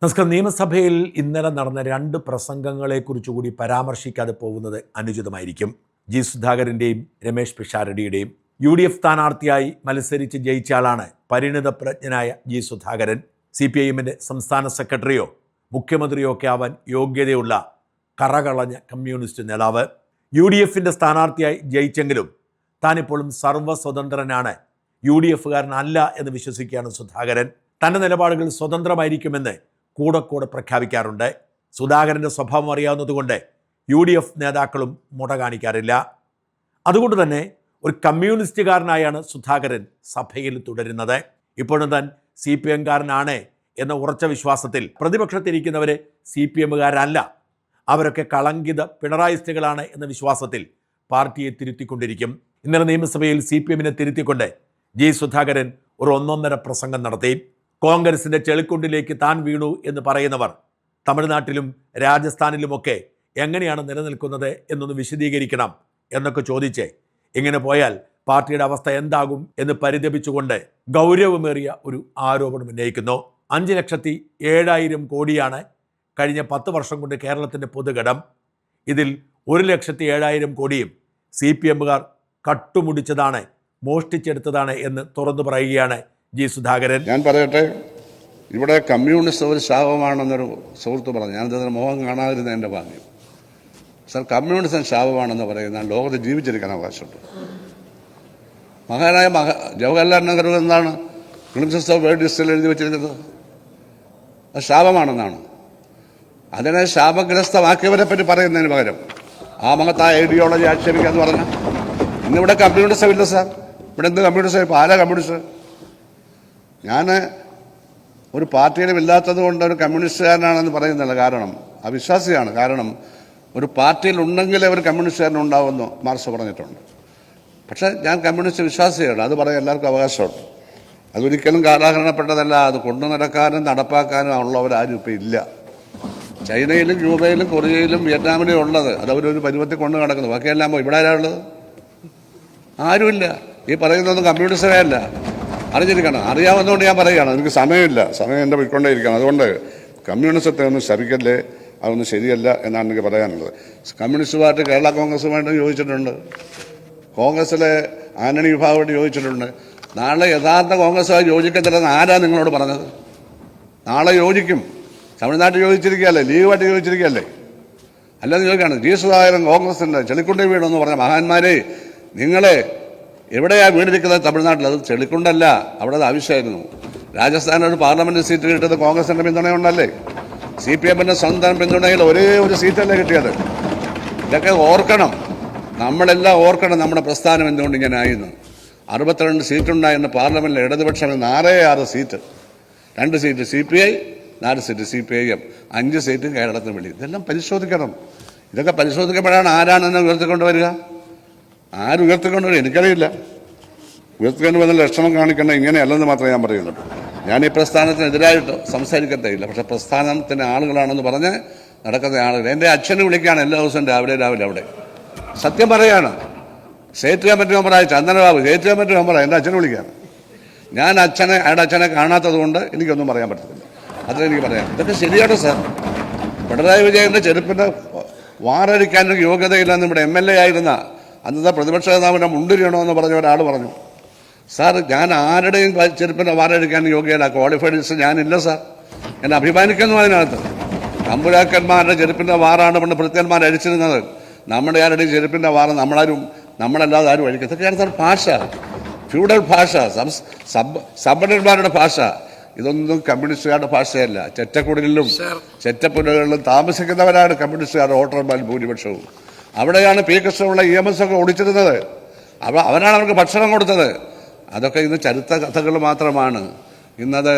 നമസ്കാരം. നിയമസഭയിൽ ഇന്നലെ നടന്ന രണ്ട് പ്രസംഗങ്ങളെക്കുറിച്ചുകൂടി പരാമർശിക്കാതെ പോകുന്നത് അനുചിതമായിരിക്കും. ജി സുധാകരൻ്റെയും രമേശ് പിഷാരടിയുടെയും. UDF സ്ഥാനാർത്ഥിയായി മത്സരിച്ച് ജയിച്ച ആളാണ് പരിണിതപ്രജ്ഞനായ ജി സുധാകരൻ. CPIMൻ്റെ സംസ്ഥാന സെക്രട്ടറിയോ മുഖ്യമന്ത്രിയോ ഒക്കെ ആവാൻ യോഗ്യതയുള്ള കറകളഞ്ഞ കമ്മ്യൂണിസ്റ്റ് നേതാവ്. UDFൻ്റെ സ്ഥാനാർത്ഥിയായി ജയിച്ചെങ്കിലും താനിപ്പോഴും സർവ്വസ്വതന്ത്രനാണ്, UDFകാരനല്ല എന്ന് വിശ്വസിക്കുകയാണ് സുധാകരൻ. തൻ്റെ നിലപാടുകൾ സ്വതന്ത്രമായിരിക്കുമെന്ന് കൂടെ പ്രഖ്യാപിക്കാറുണ്ട്. സുധാകരൻ്റെ സ്വഭാവം അറിയാവുന്നതുകൊണ്ട് UDF നേതാക്കളും മുട കാണിക്കാറില്ല. അതുകൊണ്ട് തന്നെ ഒരു കമ്മ്യൂണിസ്റ്റുകാരനായാണ് സുധാകരൻ സഭയിൽ തുടരുന്നത്. ഇപ്പോഴും താൻ CPMകാരനാണ് എന്ന ഉറച്ച വിശ്വാസത്തിൽ പ്രതിപക്ഷത്തിരിക്കുന്നവർ CPMകാരല്ല, അവരൊക്കെ കളങ്കിത പിണറായിസ്റ്റുകളാണ് എന്ന വിശ്വാസത്തിൽ പാർട്ടിയെ തിരുത്തിക്കൊണ്ടിരിക്കും. ഇന്നലെ നിയമസഭയിൽ CPMനെ തിരുത്തിക്കൊണ്ട് ജി സുധാകരൻ ഒരു ഒന്നൊന്നര പ്രസംഗം നടത്തി. കോൺഗ്രസിൻ്റെ ചെളിക്കുണ്ടിലേക്ക് താൻ വീണു എന്ന് പറയുന്നവർ തമിഴ്നാട്ടിലും രാജസ്ഥാനിലുമൊക്കെ എങ്ങനെയാണ് നിലനിൽക്കുന്നത് എന്നൊന്ന് വിശദീകരിക്കണം എന്നൊക്കെ ചോദിച്ച് ഇങ്ങനെ പോയാൽ പാർട്ടിയുടെ അവസ്ഥ എന്താകും എന്ന് പരിതപിച്ചുകൊണ്ട് ഗൗരവമേറിയ ഒരു ആരോപണം ഉന്നയിക്കുന്നു. 5,07,000 കോടിയാണ് കഴിഞ്ഞ 10 വർഷം കൊണ്ട് കേരളത്തിൻ്റെ പൊതുകടം. ഇതിൽ 1,07,000 കോടിയും CPMകാർ കട്ടുമുടിച്ചതാണ്, മോഷ്ടിച്ചെടുത്തതാണ് എന്ന് തുറന്നു പറയുകയാണ് ജി സുധാകരൻ. ഞാൻ പറയട്ടെ, ഇവിടെ കമ്മ്യൂണിസ്റ്റ് ഒരു ശാപമാണെന്നൊരു സുഹൃത്ത് പറഞ്ഞു. ഞാനതിന് മോഹം കാണാതിരുന്ന എൻ്റെ ഭാഗ്യം. സർ, കമ്മ്യൂണിസം ശാപമാണെന്ന് പറയുന്ന ലോകത്ത് ജീവിച്ചിരിക്കാൻ അവകാശമുണ്ട്. മഹാനായ ജവഹർലാൽ നെഹ്റു എന്താണ് ഗ്ലിംസസ് ഓഫ് വേൾഡ് ഹിസ്റ്ററിയിൽ എഴുതി വെച്ചിരിക്കുന്നത്? അത് ശാപമാണെന്നാണ്. അതിനെ ശാപഗ്രസ്തമാക്കിയവരെ പറ്റി പറയുന്നതിന് പകരം ആ മഹത്തായ ഐഡിയോളജി ആക്ഷേപിക്കാന്ന് പറഞ്ഞാൽ ഇന്നിവിടെ കമ്മ്യൂണിസം ഇല്ല സാർ. ഇവിടെ എന്ത് കമ്മ്യൂണിസം? ഇപ്പോൾ ആരാ കമ്മ്യൂണിസ്റ്റ്? ഞാൻ ഒരു പാർട്ടിയിലും ഇല്ലാത്തത് കൊണ്ട് ഒരു കമ്മ്യൂണിസ്റ്റുകാരനാണെന്ന് പറയുന്നില്ല. കാരണം അവിശ്വാസിയാണ്. കാരണം ഒരു പാർട്ടിയിൽ ഉണ്ടെങ്കിലേ ഒരു കമ്മ്യൂണിസ്റ്റുകാരൻ ഉണ്ടാവുമെന്ന് മാർക്സ് പറഞ്ഞിട്ടുണ്ട്. പക്ഷേ ഞാൻ കമ്മ്യൂണിസ്റ്റ് വിശ്വാസിയാണ്, അത് പറയാൻ എല്ലാവർക്കും അവകാശമുണ്ട്. അതൊരിക്കലും കാലാഹരണപ്പെട്ടതല്ല. അത് കൊണ്ടു നടക്കാനും നടപ്പാക്കാനും ഉള്ളവരാരും ഇപ്പോൾ ഇല്ല. ചൈനയിലും ക്യൂബയിലും കൊറിയയിലും വിയറ്റ്നാമിലും ഉള്ളത് അത് അവരൊരു പരുവത്തിൽ കൊണ്ടു നടക്കുന്നു. ബാക്കിയെല്ലാം ഇവിടെ ആരാ ഉള്ളത്? ആരുമില്ല. ഈ പറയുന്നതൊന്നും കമ്മ്യൂണിസ്റ്റേ അല്ല. അറിഞ്ഞിരിക്കണം. അറിയാവുന്നതുകൊണ്ട് ഞാൻ പറയുകയാണ്. എനിക്ക് സമയമില്ല, സമയം എൻ്റെ പോയിക്കൊണ്ടേയിരിക്കണം. അതുകൊണ്ട് കമ്മ്യൂണിസത്തെ ഒന്നും ശരിക്കല്ലേ, അതൊന്നും ശരിയല്ല എന്നാണ് എനിക്ക് പറയാനുള്ളത്. കമ്മ്യൂണിസ്റ്റ് പാർട്ടി കേരള കോൺഗ്രസുമായിട്ട് യോജിച്ചിട്ടുണ്ട്, കോൺഗ്രസിലെ ആന്റണി വിഭാഗമായിട്ട് യോജിച്ചിട്ടുണ്ട്. നാളെ യഥാർത്ഥ കോൺഗ്രസുമായി യോജിക്കത്തില്ലെന്ന് ആരാ നിങ്ങളോട് പറഞ്ഞത്? നാളെ യോജിക്കും. തമിഴ്നാട്ടിൽ യോജിച്ചിരിക്കുകയല്ലേ, ലീഗുമായിട്ട് യോജിച്ചിരിക്കുകയല്ലേ? അല്ലാതെ ചോദിക്കുകയാണ് ജി സുധാകരൻ കോൺഗ്രസിൻ്റെ ചെളിക്കുണ്ടി വീണെന്ന് പറഞ്ഞ മഹാന്മാരെ, നിങ്ങളെ എവിടെയാണ് വീണിരിക്കുന്നത്? തമിഴ്നാട്ടിൽ. അത് ചെളിക്കുണ്ടല്ല, അവിടെ അത് ആവശ്യമായിരുന്നു. രാജസ്ഥാനിൽ പാർലമെന്റ് സീറ്റ് കിട്ടിയത് കോൺഗ്രസിന്റെ പിന്തുണയുണ്ടല്ലേ? CPMന്റെ സ്വന്തം പിന്തുണയിൽ ഒരേ ഒരു സീറ്റല്ലേ കിട്ടിയത്? ഇതൊക്കെ ഓർക്കണം, നമ്മളെല്ലാം ഓർക്കണം. നമ്മുടെ പ്രസ്ഥാനം എന്തുകൊണ്ട് ഇങ്ങനെ ആയിരുന്നു. 62 സീറ്റുണ്ടായിരുന്ന പാർലമെന്റിലെ ഇടതുപക്ഷം 6 seat, 2 seat CPI, 4 seat CPIM, 5 seat കേരളത്തിന് വേണ്ടി. ഇതെല്ലാം പരിശോധിക്കണം. ഇതൊക്കെ പരിശോധിക്കപ്പെടാണ് ആരാണെന്ന് ഉയർത്തിക്കൊണ്ടുവരിക. ആരുയർത്തിക്കൊണ്ടുവരും എനിക്കറിയില്ല. ഉയർത്തിക്കൊണ്ട് വന്ന ലക്ഷണം കാണിക്കേണ്ട ഇങ്ങനെയല്ലെന്ന് മാത്രമേ ഞാൻ പറയുന്നുള്ളൂ. ഞാൻ ഈ പ്രസ്ഥാനത്തിനെതിരായിട്ട് സംസാരിക്കത്തേയില്ല. പക്ഷെ പ്രസ്ഥാനത്തിൻ്റെ ആളുകളാണെന്ന് പറഞ്ഞ് നടക്കുന്ന ആളുകൾ എൻ്റെ അച്ഛനെ വിളിക്കുകയാണ് എല്ലാ ദിവസവും രാവിലെ അവിടെ. സത്യം പറയുകയാണ്. സ്റ്റേറ്റ് കമ്മിറ്റി മെമ്പറായ ചന്ദനബാബു സ്റ്റേറ്റ് കമ്മിറ്റി മെമ്പറാണ്, എൻ്റെ അച്ഛനെ വിളിക്കുകയാണ്. ഞാൻ അയാളുടെ അച്ഛനെ കാണാത്തത് കൊണ്ട് എനിക്കൊന്നും പറയാൻ പറ്റത്തില്ല. അതെനിക്ക് പറയാം. ഇതൊക്കെ ശരിയാണ് സാർ. പിണറായി വിജയൻ്റെ ചെരുപ്പിൻ്റെ വാറടിക്കാനൊരു യോഗ്യതയില്ലെന്ന് ഇവിടെ MLA ആയിരുന്ന അന്നത്തെ പ്രതിപക്ഷ നേതാവിനെ മുണ്ടിരിയണമെന്ന് പറഞ്ഞ ഒരാൾ പറഞ്ഞു. സാർ, ഞാൻ ആരുടെയും ചെരുപ്പിൻ്റെ വാറടിക്കാൻ യോഗ്യത ക്വാളിഫൈഡ് ലിസ്റ്റ് ഞാനില്ല സാർ. എന്നെ അഭിമാനിക്കുന്നു അതിനകത്ത്. തമ്പുരാക്കന്മാരുടെ ചെരുപ്പിൻ്റെ വാറാണ് പണ്ട് ഭൃത്യന്മാർ അഴിച്ചിരുന്നത്. നമ്മുടെ ആരുടെയും ചെരുപ്പിൻ്റെ വാറ് നമ്മളല്ലാതെ ആരും അഴിക്കും. ഇതൊക്കെയാണ് സാർ ഭാഷ, ഫ്യൂഡൽ ഭാഷ, സമ്പന്നന്മാരുടെ ഭാഷ. ഇതൊന്നും കമ്മ്യൂണിസ്റ്റുകാരുടെ ഭാഷയല്ല. ചെറ്റക്കുടലിലും ചെറ്റപ്പുലകളിലും താമസിക്കുന്നവരാണ് കമ്മ്യൂണിസ്റ്റുകാരുടെ വോട്ടർമാർ ഭൂരിപക്ഷവും. അവിടെയാണ് P. കൃഷ്ണപിള്ള EMS ഒക്കെ ഓടിച്ചിരുന്നത്. അവരാണ് അവർക്ക് ഭക്ഷണം കൊടുത്തത്. അതൊക്കെ ഇന്ന് ചരിത്ര കഥകൾ മാത്രമാണ്. ഇന്നത്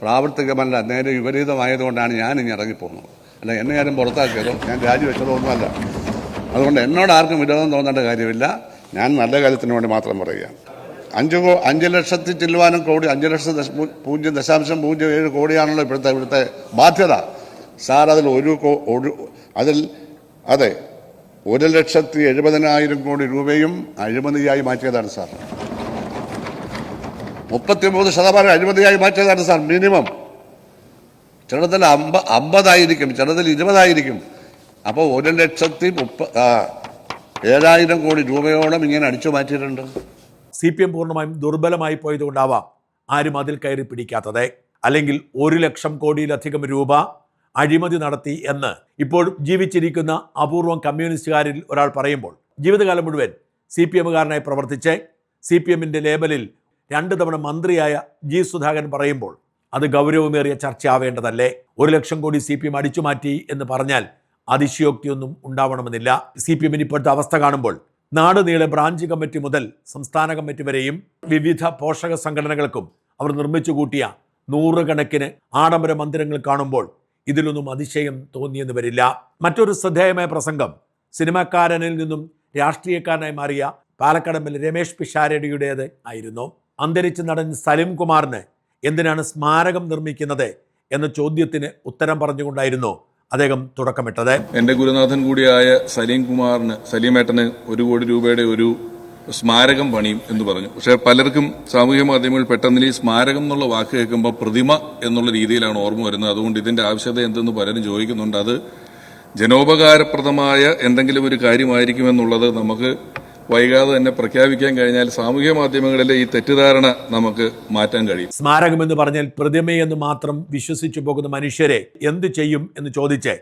പ്രാവർത്തികമല്ല, നേരെ വിപരീതമായതുകൊണ്ടാണ് ഞാൻ ഇനി ഇറങ്ങിപ്പോകുന്നത്. അല്ല, എന്നെ ആരും പുറത്താക്കിയതോ ഞാൻ രാജിവെച്ചതോ ഒന്നുമല്ല. അതുകൊണ്ട് എന്നോട് ആർക്കും വിരോധം തോന്നേണ്ട കാര്യമില്ല. ഞാൻ നല്ല കാര്യത്തിന് വേണ്ടി മാത്രം പറയുകയാണ്. 5 ലക്ഷത്തിൽ ചില്ലുവാനും കോടി, 5,007 കോടിയാണല്ലോ ഇവിടുത്തെ ബാധ്യത സാർ. അതെ 1,70,70,000 കോടി രൂപയും അഴിമതിയായി മാറ്റിയതാണ് സാർ. 33% അഴിമതിയായി മാറ്റിയതാണ് സാർ. മിനിമം ചിലതിൽ 50 ചിലതിൽ 20. അപ്പോൾ 1,07,000 കോടി രൂപയോളം ഇങ്ങനെ അടിച്ചു മാറ്റിയിട്ടുണ്ട്. CPM പൂർണ്ണമായും ദുർബലമായി പോയതുകൊണ്ടാവാം ആരും അതിൽ കയറി പിടിക്കാത്തത്. അല്ലെങ്കിൽ 1,00,000 കോടിയിലധികം രൂപ അഴിമതി നടത്തി എന്ന് ഇപ്പോൾ ജീവിച്ചിരിക്കുന്ന അപൂർവം കമ്മ്യൂണിസ്റ്റുകാരിൽ ഒരാൾ പറയുമ്പോൾ, ജീവിതകാലം മുഴുവൻ CPM-കാരനായി പ്രവർത്തിച്ച് CPM-ന്റെ ലേബലിൽ 2 തവണ മന്ത്രിയായ ജി സുധാകരൻ പറയുമ്പോൾ അത് ഗൗരവമേറിയ ചർച്ചയാവേണ്ടതല്ലേ? 1,00,000 കോടി CPM അടിച്ചു മാറ്റി എന്ന് പറഞ്ഞാൽ അതിശയോക്തിയൊന്നും ഉണ്ടാവണമെന്നില്ല. CPM-ന് ഇപ്പോഴത്തെ അവസ്ഥ കാണുമ്പോൾ നാട് നീളെ ബ്രാഞ്ച് കമ്മിറ്റി മുതൽ സംസ്ഥാന കമ്മിറ്റി വരെയും വിവിധ പോഷക സംഘടനകൾക്കും അവർ നിർമ്മിച്ചു കൂട്ടിയ 100 കണക്കിന് ആഡംബര മന്ദിരങ്ങൾ കാണുമ്പോൾ ഇതിലൊന്നും അതിശയം തോന്നിയെന്ന് വരില്ല. മറ്റൊരു ശ്രദ്ധേയമായ പ്രസംഗം സിനിമാക്കാരനിൽ നിന്നും രാഷ്ട്രീയക്കാരനായി മാറിയ പാലക്കാട് MLA രമേശ് പിഷാരടിയുടേത് ആയിരുന്നു. അന്തരിച്ച നടൻ സലിം കുമാറിന് എന്തിനാണ് സ്മാരകം നിർമ്മിക്കുന്നത് എന്ന ചോദ്യത്തിന് ഉത്തരം പറഞ്ഞുകൊണ്ടായിരുന്നു അദ്ദേഹം തുടക്കമിട്ടത്. എൻ്റെ ഗുരുനാഥൻ കൂടിയായ സലീമേട്ടന് 1 കോടി രൂപയുടെ ഒരു സ്മാരകം പണിയും എന്ന് പറഞ്ഞു. പക്ഷേ പലർക്കും സാമൂഹ്യ മാധ്യമങ്ങളിൽ പെട്ടെന്ന് ഈ സ്മാരകം എന്നുള്ള വാക്ക് കേൾക്കുമ്പോൾ പ്രതിമ എന്നുള്ള രീതിയിലാണ് ഓർമ്മ വരുന്നത്. അതുകൊണ്ട് ഇതിന്റെ ആവശ്യകത എന്തെന്ന് പലരും ചോദിക്കുന്നുണ്ട്. അത് ജനോപകാരപ്രദമായ എന്തെങ്കിലും ഒരു കാര്യമായിരിക്കുമെന്നുള്ളത് നമുക്ക് വൈകാതെ തന്നെ പ്രഖ്യാപിക്കാൻ കഴിഞ്ഞാൽ സാമൂഹ്യ മാധ്യമങ്ങളിലെ ഈ തെറ്റിദ്ധാരണ നമുക്ക് മാറ്റാൻ കഴിയും. സ്മാരകം എന്ന് പറഞ്ഞാൽ പ്രതിമയെന്ന് മാത്രം വിശ്വസിച്ചു പോകുന്ന മനുഷ്യരെ എന്ത് ചെയ്യും എന്ന് ചോദിച്ച്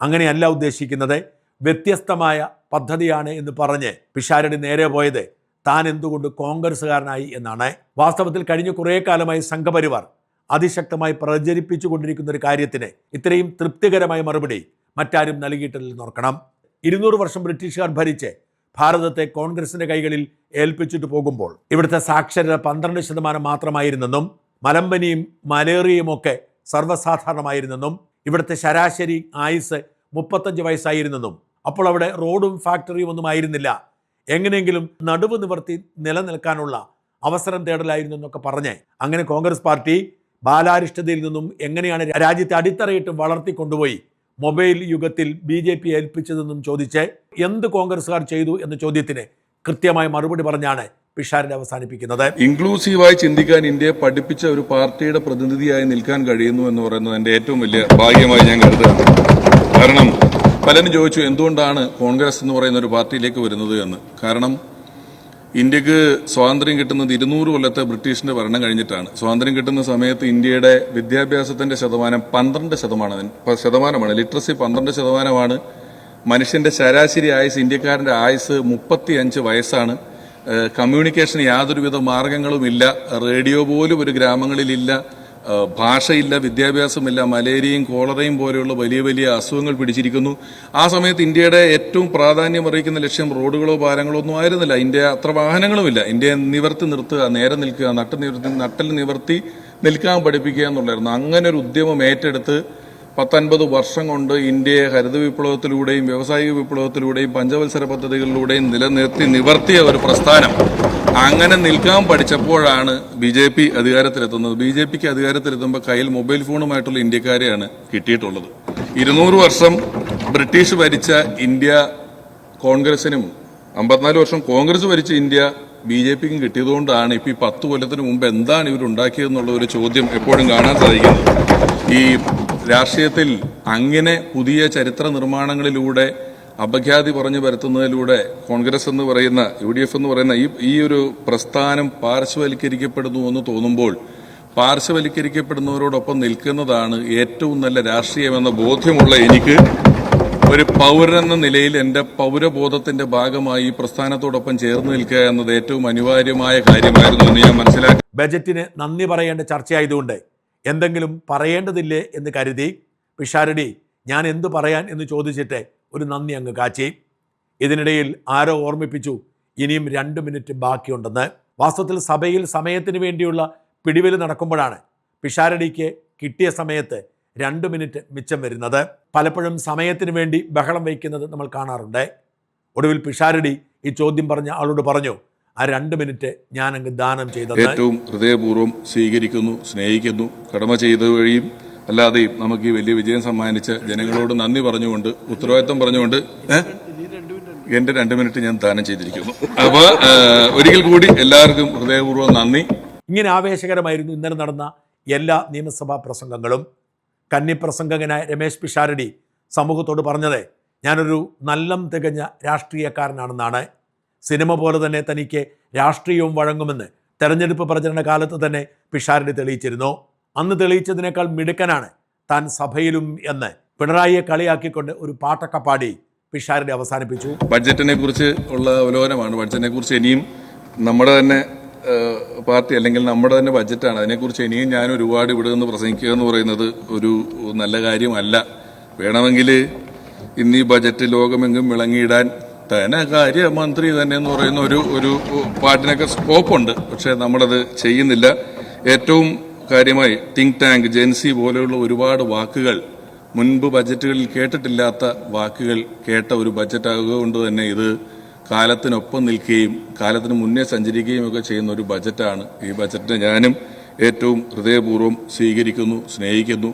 അങ്ങനെയല്ല ഉദ്ദേശിക്കുന്നത്. വ്യത്യസ്തമായ പദ്ധതിയാണ് എന്ന് പറഞ്ഞ് പിഷാരടി നേരെ പോയത് താൻ എന്തുകൊണ്ട് കോൺഗ്രസ്സുകാരനായി എന്നാണ്. വാസ്തവത്തിൽ കഴിഞ്ഞ കുറേ കാലമായി സംഘപരിവാർ അതിശക്തമായി പ്രചരിപ്പിച്ചു കൊണ്ടിരിക്കുന്ന ഒരു കാര്യത്തിന് ഇത്രയും തൃപ്തികരമായ മറുപടി മറ്റാരും നൽകിയിട്ടില്ലെന്ന് ഓർക്കണം. 200 വർഷം ബ്രിട്ടീഷുകാർ ഭരിച്ച് ഭാരതത്തെ കോൺഗ്രസിന്റെ കൈകളിൽ ഏൽപ്പിച്ചിട്ട് പോകുമ്പോൾ ഇവിടുത്തെ സാക്ഷരത 12% മാത്രമായിരുന്നെന്നും മലമ്പനിയും മലേറിയയും ഒക്കെ സർവ്വസാധാരണമായിരുന്നെന്നും ഇവിടുത്തെ ശരാശരി ആയുസ് 35 വയസ്സായിരുന്നെന്നും അപ്പോൾ അവിടെ റോഡും ഫാക്ടറിയും ഒന്നും ആയിരുന്നില്ല, എങ്ങനെയെങ്കിലും നടുവ് നിവർത്തി നിലനിൽക്കാനുള്ള അവസരം തേടലായിരുന്നു എന്നൊക്കെ പറഞ്ഞ് അങ്ങനെ കോൺഗ്രസ് പാർട്ടി ബാലാരിഷ്ടതയിൽ നിന്നും എങ്ങനെയാണ് രാജ്യത്തെ അടിത്തറയിട്ട് വളർത്തിക്കൊണ്ടുപോയി മൊബൈൽ യുഗത്തിൽ BJP ഏൽപ്പിച്ചതെന്നും ചോദിച്ച് എന്ത് കോൺഗ്രസ്സുകാർ ചെയ്തു എന്ന ചോദ്യത്തിന് കൃത്യമായ മറുപടി പറഞ്ഞാണ് പിഷാരടി അവസാനിപ്പിക്കുന്നത്. ഇൻക്ലൂസീവായി ചിന്തിക്കാൻ ഇന്ത്യയെ പഠിപ്പിച്ച ഒരു പാർട്ടിയുടെ പ്രതിനിധിയായി നിൽക്കാൻ കഴിയുന്നു എന്ന് പറയുന്നത് എൻ്റെ ഏറ്റവും വലിയ ഭാഗ്യമായി ഞാൻ കരുതുകയാണ്. കാരണം പലരും ചോദിച്ചു എന്തുകൊണ്ടാണ് കോൺഗ്രസ് എന്ന് പറയുന്ന ഒരു പാർട്ടിയിലേക്ക് വരുന്നത് എന്ന്. കാരണം ഇന്ത്യക്ക് സ്വാതന്ത്ര്യം കിട്ടുന്നത് 200 കൊല്ലത്തെ ബ്രിട്ടീഷിന്റെ ഭരണം കഴിഞ്ഞിട്ടാണ്. സ്വാതന്ത്ര്യം കിട്ടുന്ന സമയത്ത് ഇന്ത്യയുടെ വിദ്യാഭ്യാസത്തിന്റെ ശതമാനം 12%. ലിറ്ററസി 12%. മനുഷ്യന്റെ ശരാശരി ആയുസ്, ഇന്ത്യക്കാരന്റെ ആയുസ് 35 വയസ്സാണ്. കമ്മ്യൂണിക്കേഷന് യാതൊരുവിധ മാർഗങ്ങളുമില്ല. റേഡിയോ പോലും ഒരു ഗ്രാമങ്ങളിലില്ല. ഭാഷയില്ല, വിദ്യാഭ്യാസമില്ല. മലേറിയയും കോളറയും പോലെയുള്ള വലിയ വലിയ അസുഖങ്ങൾ പിടിച്ചിരിക്കുന്നു. ആ സമയത്ത് ഇന്ത്യയുടെ ഏറ്റവും പ്രാധാന്യം അറിയിക്കുന്ന ലക്ഷ്യം റോഡുകളോ പാലങ്ങളോ ഒന്നും ആയിരുന്നില്ല. ഇന്ത്യ അത്ര വാഹനങ്ങളുമില്ല. ഇന്ത്യയെ നിവർത്തി നിർത്തുക, നേരെ നിൽക്കുക, നട്ടൽ നിവർത്തി നിൽക്കാൻ പഠിപ്പിക്കുക എന്നുള്ളായിരുന്നു. അങ്ങനെ ഒരു ഉദ്യമം ഏറ്റെടുത്ത് 10-50 വർഷം കൊണ്ട് ഇന്ത്യയെ ഹരിത വിപ്ലവത്തിലൂടെയും വ്യവസായിക വിപ്ലവത്തിലൂടെയും പഞ്ചവത്സര പദ്ധതികളിലൂടെയും നിവർത്തിയ ഒരു പ്രസ്ഥാനം. അങ്ങനെ നിൽക്കാൻ പഠിച്ചപ്പോഴാണ് BJP അധികാരത്തിലെത്തുന്നത്. BJPക്ക് അധികാരത്തിലെത്തുമ്പോൾ കയ്യിൽ മൊബൈൽ ഫോണുമായിട്ടുള്ള ഇന്ത്യക്കാരെയാണ് കിട്ടിയിട്ടുള്ളത്. 200 വർഷം ബ്രിട്ടീഷ് ഭരിച്ച ഇന്ത്യ കോൺഗ്രസിനും 54 വർഷം കോൺഗ്രസ് ഭരിച്ച ഇന്ത്യ BJPക്കും കിട്ടിയതുകൊണ്ടാണ് ഇപ്പോൾ ഈ 10 കൊല്ലത്തിന് മുമ്പ് എന്താണ് ഇവരുണ്ടാക്കിയതെന്നുള്ള ഒരു ചോദ്യം എപ്പോഴും കാണാൻ സാധിക്കുന്നത്. ഈ രാഷ്ട്രീയത്തിൽ അങ്ങനെ പുതിയ ചരിത്ര നിർമ്മാണങ്ങളിലൂടെ അപഖ്യാതി പറഞ്ഞു വരുത്തുന്നതിലൂടെ കോൺഗ്രസ് എന്ന് പറയുന്ന UDF എന്ന് പറയുന്ന ഈ ഒരു പ്രസ്ഥാനം പാർശ്വവൽക്കരിക്കപ്പെടുന്നു എന്ന് തോന്നുമ്പോൾ പാർശ്വവൽക്കരിക്കപ്പെടുന്നവരോടൊപ്പം നിൽക്കുന്നതാണ് ഏറ്റവും നല്ല രാഷ്ട്രീയമെന്ന ബോധ്യമുള്ള എനിക്ക് ഒരു പൗരനെന്ന നിലയിൽ എൻ്റെ പൗരബോധത്തിന്റെ ഭാഗമായി ഈ പ്രസ്ഥാനത്തോടൊപ്പം ചേർന്ന് നിൽക്കുക എന്നത് ഏറ്റവും അനിവാര്യമായ കാര്യമായിരുന്നു എന്ന് ഞാൻ മനസ്സിലാക്കി. ബജറ്റിന് നന്ദി പറയേണ്ട ചർച്ചയായതുകൊണ്ട് എന്തെങ്കിലും പറയേണ്ടതില്ലേ എന്ന് കരുതി പിഷാരടി ഞാൻ എന്തു പറയാൻ എന്ന് ചോദിച്ചിട്ട് ഒരു നന്ദി അങ്ങ് കാച്ചി. ഇതിനിടയിൽ ആരോ ഓർമ്മിപ്പിച്ചു ഇനിയും 2 മിനിറ്റ് ബാക്കിയുണ്ടെന്ന്. വാസ്തവത്തിൽ സഭയിൽ സമയത്തിന് വേണ്ടിയുള്ള പിടിവലി നടക്കുമ്പോഴാണ് പിഷാരടിക്ക് കിട്ടിയ സമയത്ത് 2 മിനിറ്റ് മിച്ചം വരുന്നത്. പലപ്പോഴും സമയത്തിന് വേണ്ടി ബഹളം വയ്ക്കുന്നത് നമ്മൾ കാണാറുണ്ട്. ഒടുവിൽ പിഷാരടി ഈ ചോദ്യം പറഞ്ഞ ആളോട് പറഞ്ഞു, ആ 2 മിനിറ്റ് ഞാൻ അങ്ങ് ദാനം ചെയ്തത്. ഏറ്റവും ഹൃദയപൂർവ്വം സ്വീകരിക്കുന്നു, സ്നേഹിക്കുന്നു. കടമ ചെയ്ത വഴിയും അല്ലാതെയും നമുക്ക് ഈ വലിയ വിജയം സമ്മാനിച്ച ജനങ്ങളോട് നന്ദി പറഞ്ഞുകൊണ്ട്, ഉത്തരവാദിത്വം പറഞ്ഞുകൊണ്ട് എന്റെ 2 മിനിറ്റ് ഞാൻ ദാനം ചെയ്തിരിക്കുന്നു. അപ്പൊ ഒരിക്കൽ കൂടി എല്ലാവർക്കും ഹൃദയപൂർവ്വം നന്ദി. ഇങ്ങനെ ആവേശകരമായിരുന്നു ഇന്നലെ നടന്ന എല്ലാ നിയമസഭാ പ്രസംഗങ്ങളും. കന്നിപ്രസംഗകനായ രമേശ് പിഷാരടി സമൂഹത്തോട് പറഞ്ഞത്, ഞാനൊരു നല്ലം തികഞ്ഞ രാഷ്ട്രീയക്കാരനാണെന്നാണ്. സിനിമ പോലെ തന്നെ തനിക്ക് രാഷ്ട്രീയവും വഴങ്ങുമെന്ന് തെരഞ്ഞെടുപ്പ് പ്രചരണ കാലത്ത് തന്നെ പിഷാരടി തെളിയിച്ചിരുന്നു. അന്ന് തെളിയിച്ചതിനേക്കാൾ മിടുക്കനാണ് താൻ സഭയിലും എന്ന് പിണറായിയെ കളിയാക്കിക്കൊണ്ട് ഒരു പാട്ടൊക്കെ പാടി പിഷാരടി അവസാനിപ്പിച്ചു. ബഡ്ജറ്റിനെ കുറിച്ച് ഉള്ള അവലോകനമാണ്. ബഡ്ജറ്റിനെ കുറിച്ച് ഇനിയും നമ്മുടെ തന്നെ പാർട്ടി അല്ലെങ്കിൽ നമ്മുടെ തന്നെ ബഡ്ജറ്റാണ്. അതിനെക്കുറിച്ച് ഇനിയും ഞാൻ ഒരുപാട് ഇവിടെ നിന്ന് പ്രസംഗിക്കുക എന്ന് പറയുന്നത് ഒരു നല്ല കാര്യമല്ല. വേണമെങ്കിൽ ഇന്ന് ഈ ബജറ്റ് ലോകമെങ്കും വിളങ്ങിയിടാൻ ധനകാര്യമന്ത്രി തന്നെ എന്ന് പറയുന്ന ഒരു പാട്ടിനൊക്കെ സ്കോപ്പുണ്ട്. പക്ഷെ നമ്മളത് ചെയ്യുന്നില്ല. ഏറ്റവും കാര്യമായി തിങ്ക് ടാങ്ക്, ജെൻസി പോലെയുള്ള ഒരുപാട് വാക്കുകൾ, മുൻപ് ബജറ്റുകളിൽ കേട്ടിട്ടില്ലാത്ത വാക്കുകൾ കേട്ട ഒരു ബജറ്റാകുക കൊണ്ട് തന്നെ ഇത് കാലത്തിനൊപ്പം നിൽക്കുകയും കാലത്തിന് മുന്നേ സഞ്ചരിക്കുകയും ഒക്കെ ചെയ്യുന്ന ഒരു ബജറ്റാണ്. ഈ ബജറ്റിനെ ഞാനും ഏറ്റവും ഹൃദയപൂർവ്വം സ്വീകരിക്കുന്നു, സ്നേഹിക്കുന്നു.